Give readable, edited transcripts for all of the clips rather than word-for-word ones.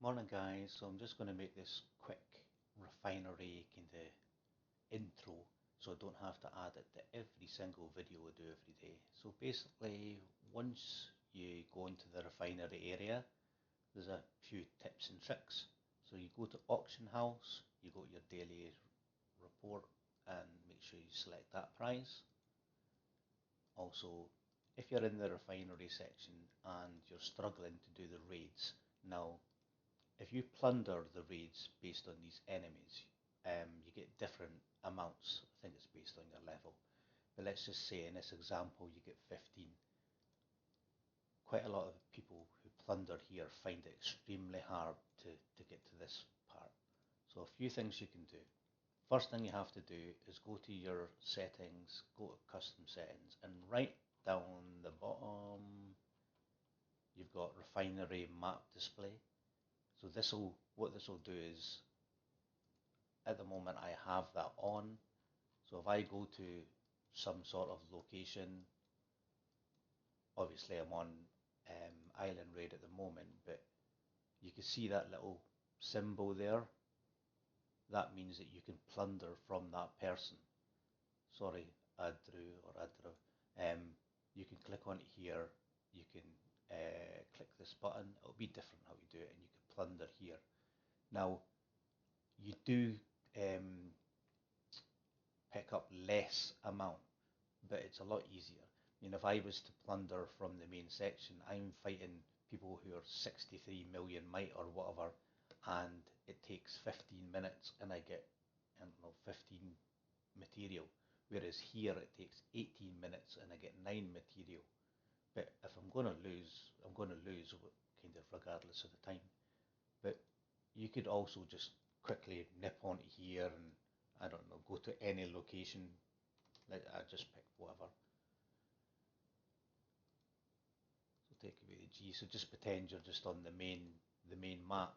Morning guys, so I'm just going to make this quick refinery kind of intro so I don't have to add it to every single video I do every day. So basically once you go into the refinery area there's a few tips and tricks. So you go to auction house, you go to your daily report and make sure you select that price. Also if you're in the refinery section and you're struggling to do the raids, now if you plunder the raids based on these enemies, you get different amounts. I think it's based on your level. But let's just say in this example you get 15. Quite a lot of people who plunder here find it extremely hard to get to this part. So a few things you can do. First thing you have to do is go to your settings, go to custom settings, and right down the bottom you've got refinery map display. So what this will do is, at the moment I have that on. So if I go to some sort of location, obviously I'm on Island Raid at the moment, but you can see that little symbol there. That means that you can plunder from that person. Sorry, Adru or Adra. You can click on it here. You can click this button. It'll be different how you do it, and you can plunder here. Now, you do pick up less amount, but it's a lot easier. I mean, if I was to plunder from the main section, I'm fighting people who are 63 million might or whatever, and it takes 15 minutes and I get, I don't know, 15 material. Whereas here it takes 18 minutes and I get 9 material. But if I'm going to lose, I'm going to lose kind of regardless of the time. But you could also just quickly nip onto here and, I don't know, go to any location. I just pick whatever. So take away the G. So just pretend you're just on the main map.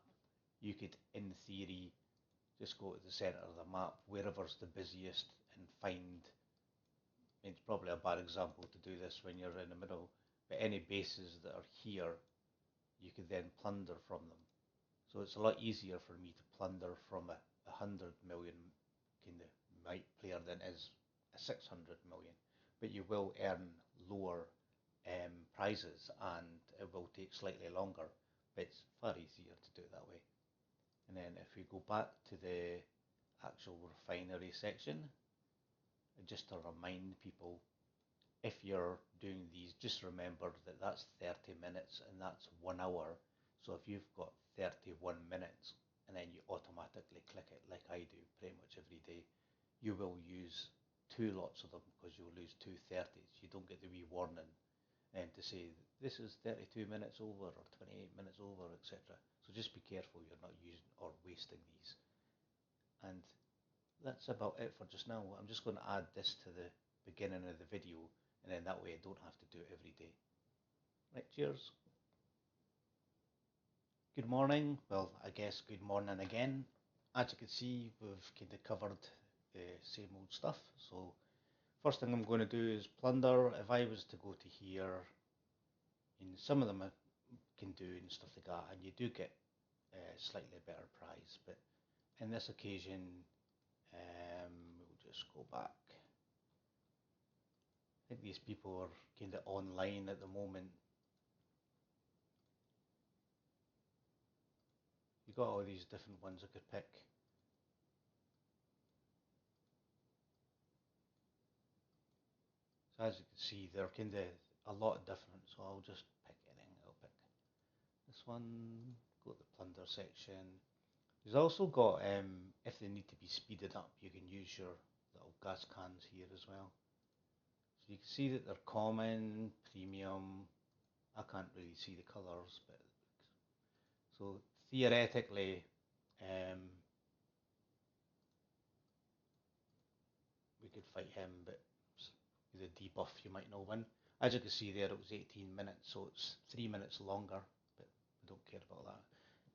You could, in theory, just go to the centre of the map, wherever's the busiest, and find. I mean, it's probably a bad example to do this when you're in the middle, but any bases that are here, you could then plunder from them. So it's a lot easier for me to plunder from a 100 million kind of might player than is a 600 million. But you will earn lower prizes and it will take slightly longer, but it's far easier to do it that way. And then if we go back to the actual refinery section, just to remind people, if you're doing these, just remember that that's 30 minutes and that's 1 hour. So if you've got 31 minutes and then you automatically click it like I do pretty much every day, you will use 2 lots of them because you'll lose 2 30s. You don't get the wee warning and to say this is 32 minutes over or 28 minutes over, etc. So just be careful you're not using or wasting these. And that's about it for just now. I'm just going to add this to the beginning of the video, and then that way I don't have to do it every day. Right, cheers. Good morning. Well, I guess good morning again. As you can see, we've kind of covered the same old stuff. So first thing I'm going to do is plunder. If I was to go to here, and some of them I can do and stuff like that, and you do get a slightly better prize, but in this occasion we'll just go back. I think these people are kind of online at the moment. You got all these different ones I could pick. So as you can see, they're kind of a lot different, so I'll just pick anything. I'll pick this one, go to the plunder section. There's also got, if they need to be speeded up, you can use your little gas cans here as well. So you can see that they're common, premium. I can't really see the colours, but so theoretically, we could fight him, but with a debuff you might not win. As you can see there, it was 18 minutes, so it's 3 minutes longer, but we don't care about that.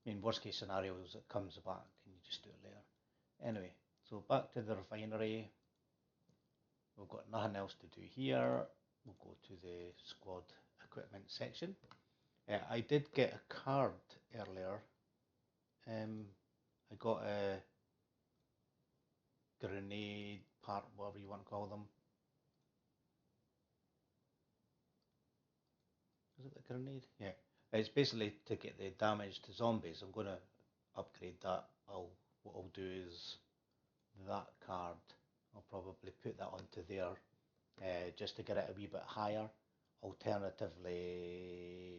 I mean, worst case scenario is it comes back and you just do it later. Anyway, so back to the refinery. We've got nothing else to do here. We'll go to the squad equipment section. I did get a card earlier. I got a grenade part, whatever you want to call them. Is it the grenade? Yeah. It's basically to get the damage to zombies. I'm going to upgrade that. What I'll do is that card, I'll probably put that onto there just to get it a wee bit higher. Alternatively,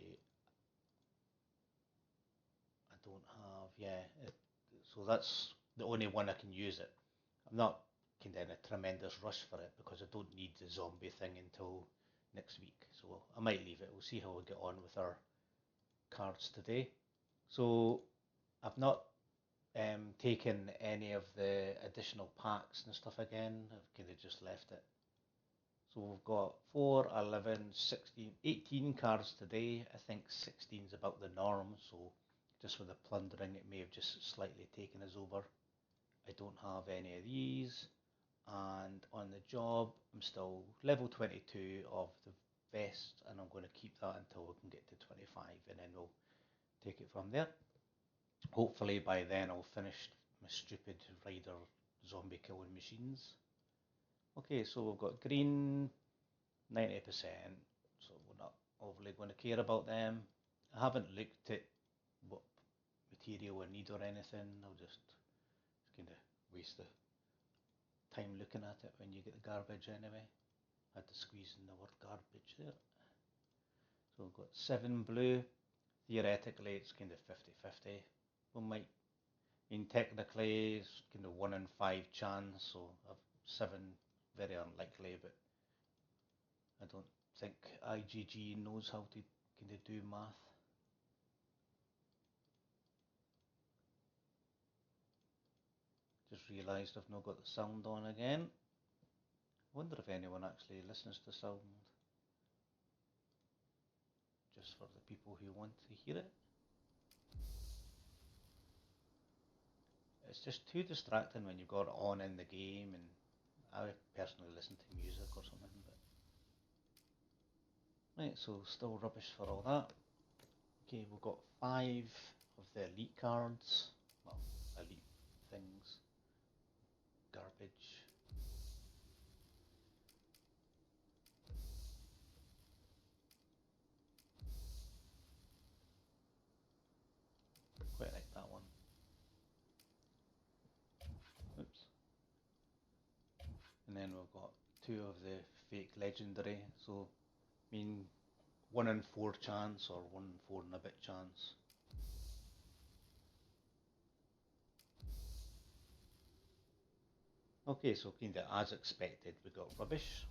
I don't have, so that's the only one I can use it. I'm not kind of in a tremendous rush for it because I don't need the zombie thing until next week. So I might leave it. We'll see how we get on with our cards today. So I've not taken any of the additional packs and stuff again. I've kind of just left it. So we've got 4, 11, 16, 18 cards today. I think 16 is about the norm, so just with the plundering it may have just slightly taken us over. I don't have any of these, and on the job I'm still level 22 of the vest, and I'm going to keep that until we can get to 25, and then we'll take it from there. Hopefully by then I'll finish my stupid rider zombie killing machines. Okay, so we've got green 90%, so we're not overly going to care about them. I haven't looked at what material I need or anything. I'll just kind of waste the time looking at it when you get the garbage anyway. I had to squeeze in the word garbage there. So we've got 7 blue. Theoretically it's kind of 50-50. We might, technically it's kind of 1 in 5 chance, so I've 7 very unlikely, but I don't think IGG knows how to kind of do math. Just realised I've not got the sound on again. I wonder if anyone actually listens to sound. Just for the people who want to hear it. It's just too distracting when you've got it on in the game, and I personally listen to music or something. But right, so still rubbish for all that. Okay, we've got 5 of the elite cards. Well, elite things. Garbage. Quite like that one. Oops. And then we've got 2 of the fake legendary. So, 1 in 4 chance or 1 in 4 and a bit chance. Okay, so kind of as expected, we got rubbish.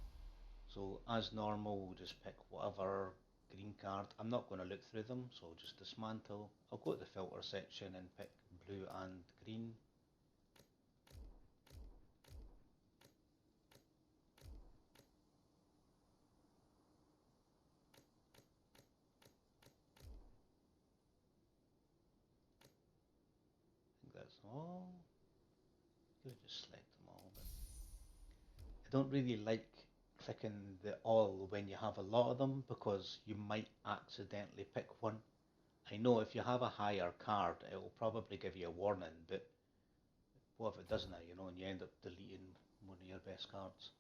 So as normal, we'll just pick whatever green card. I'm not going to look through them, so I'll just dismantle. I'll go to the filter section and pick blue and green. I think that's all. Could have just select them all, but I don't really like clicking the all when you have a lot of them because you might accidentally pick one. I know if you have a higher card, it will probably give you a warning, but what if it doesn't, and you end up deleting one of your best cards.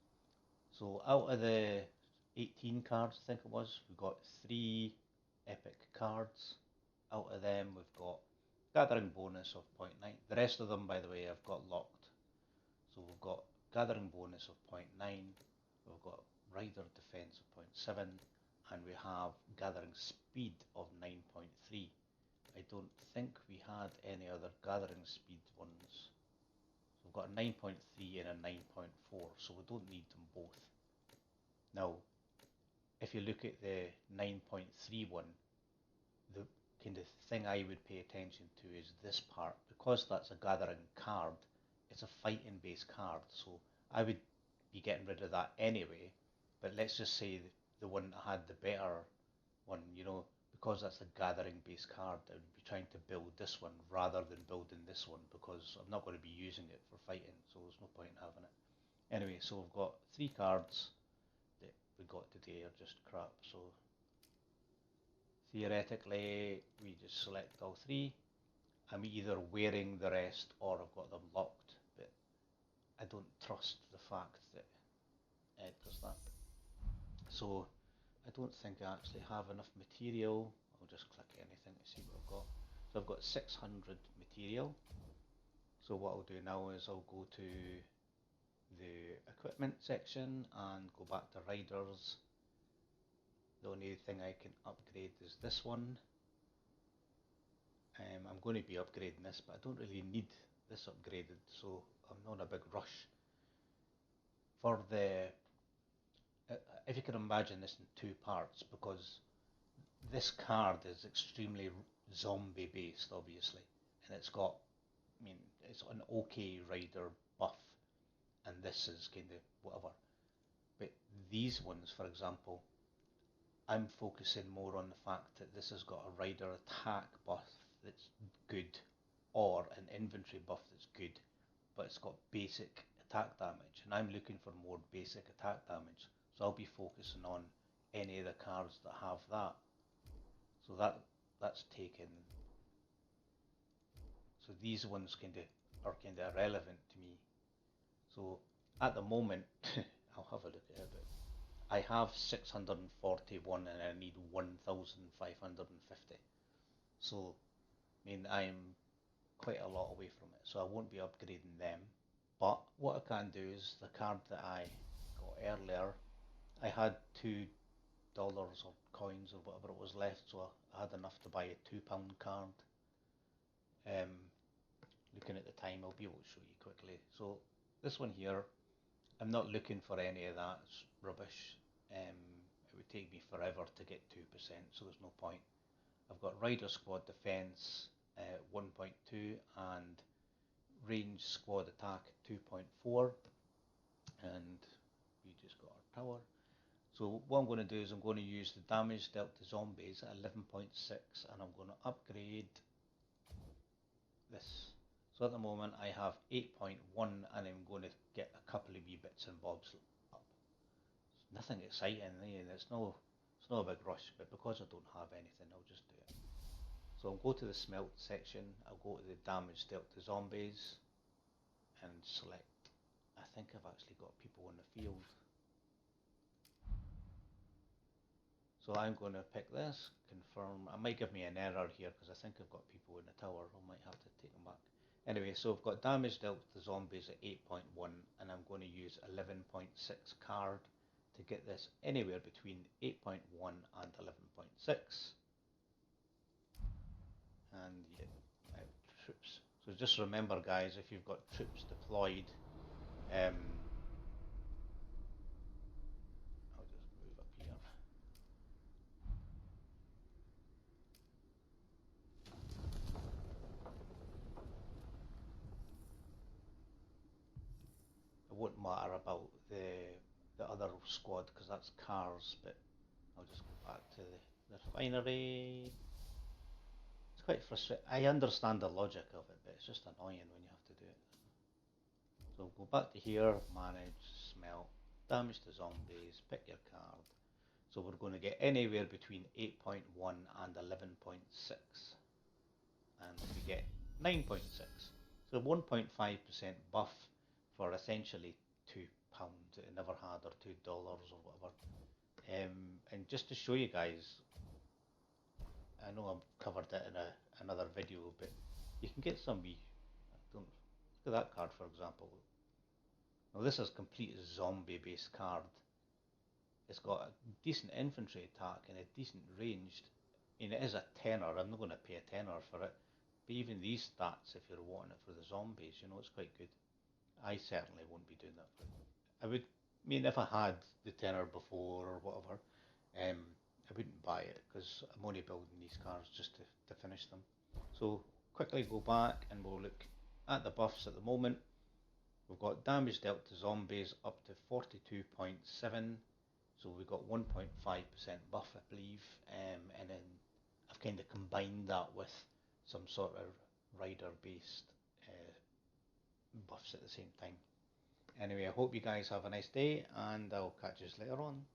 So out of the 18 cards, I think it was, we've got 3 epic cards. Out of them, we've got gathering bonus of 0.9. The rest of them, by the way, I've got locked. So we've got gathering bonus of 0.9, we've got rider defense of 0.7, and we have gathering speed of 9.3. I don't think we had any other gathering speed ones. So we've got a 9.3 and a 9.4, so we don't need them both. Now, if you look at the 9.3 one, the kind of thing I would pay attention to is this part. Because that's a gathering card, it's a fighting based card, so I would be getting rid of that anyway. But let's just say the one that had the better one, because that's a gathering based card, I would be trying to build this one rather than building this one because I'm not going to be using it for fighting, so there's no point in having it. Anyway, so we've got 3 cards that we got today are just crap, so theoretically we just select all 3. I'm either wearing the rest or I've got them locked, but I don't trust the fact that it does that. So I don't think I actually have enough material. I'll just click anything to see what I've got. So I've got 600 material. So what I'll do now is I'll go to the equipment section and go back to riders. The only thing I can upgrade is this one. I'm going to be upgrading this, but I don't really need this upgraded, so I'm not in a big rush. For the, if you can imagine this in two parts, because this card is extremely zombie based, obviously, and it's got, I mean, it's an OK rider buff, and this is kind of whatever. But these ones, for example, I'm focusing more on the fact that this has got a rider attack buff that's good, or an inventory buff that's good, but it's got basic attack damage, and I'm looking for more basic attack damage, so I'll be focusing on any of the cards that have that. So that's taken. So these ones are kind of irrelevant to me. So at the moment, I'll have a look at it. But I have 641 and I need 1,550. So I mean I'm quite a lot away from it. So I won't be upgrading them. But what I can do is the card that I got earlier, I had $2 or coins or whatever it was left, so I had enough to buy a £2 card. Looking at the time, I'll be able to show you quickly. So this one here, I'm not looking for any of that. It's rubbish. It would take me forever to get 2%, so there's no point. I've got Rider Squad Defense 1.2 and Range Squad Attack 2.4, and we just got our tower. So what I'm going to do is I'm going to use the damage dealt to zombies at 11.6, and I'm going to upgrade this. So at the moment I have 8.1, and I'm going to get a couple of wee bits and bobs up. It's nothing exciting, it's no a big rush, but because I don't have anything, I'll just do it. So I'll go to the smelt section, I'll go to the damage dealt to zombies, and select, I think I've actually got people in the field. So I'm going to pick this, confirm. It might give me an error here because I think I've got people in the tower. I might have to take them back. Anyway, so I've got damage dealt to zombies at 8.1, and I'm going to use 11.6 card to get this anywhere between 8.1 and 11.6. And yeah, I have troops. So just remember, guys, if you've got troops deployed, I'll just move up here. It won't matter about the other squad because that's cars, but I'll just go back to the refinery. It's quite frustrating. I understand the logic of it, but it's just annoying when you have to do it. So go back to here, manage, smelt, damage to zombies, pick your card. So we're going to get anywhere between 8.1 and 11.6, and we get 9.6. So 1.5% buff for essentially £2 that it never had, or $2 or whatever. And just to show you guys, I know I've covered it in another video, but you can get some wee, look at that card for example. Now this is complete zombie based card. It's got a decent infantry attack and a decent ranged. I mean, it is a tenner, I'm not going to pay a tenner for it, but even these stats, if you're wanting it for the zombies, it's quite good. I certainly won't be doing that for it. I would, I mean, if I had the tenner before or whatever, I wouldn't buy it because I'm only building these cars just to finish them. So quickly go back and we'll look at the buffs at the moment. We've got damage dealt to zombies up to 42.7, so we've got 1.5% buff, I believe, and then I've kind of combined that with some sort of rider based buffs at the same time. Anyway, I hope you guys have a nice day, and I'll catch you later on.